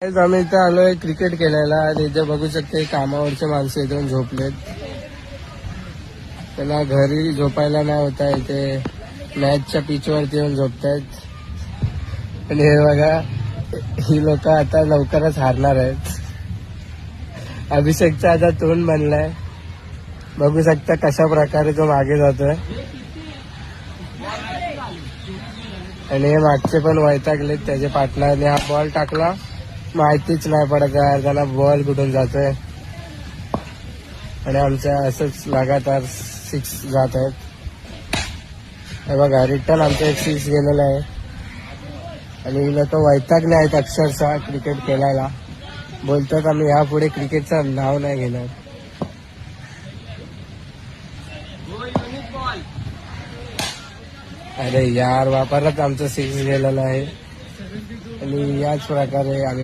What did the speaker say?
आम्ही इथं आलोय क्रिकेट खेळायला आणि इथे बघू शकते कामावरचे माणसं इथून झोपलेत. त्यांना घरी झोपायला नाही होता, इथे मॅचच्या पिचवरती येऊन झोपतायत. आणि हे बघा, ही लोक आता लवकरच हारणार आहेत. अभिषेकचा आता तोंड बनलाय, बघू शकता कशा प्रकारे तो मागे जातोय. आणि हे मागचे पण वैतागलेत, त्याचे पार्टनरने हा बॉल टाकला, माहितीच नाही पडत यार त्याला बॉल कुठून जातोय. आणि आमच्या असंच लगातार 6 जात आहेत. हे बघा रिटर्न आमचं एक 6 गेलेलं आहे. आणि लोक वैतागले आहेत अक्षरशः क्रिकेट खेळायला, बोलतात आम्ही यापुढे क्रिकेटचं नाव नाही घेणार. अरे यार वापरत आमचं 6 गेलेलं आहे. आणि याच प्रकारे आम्ही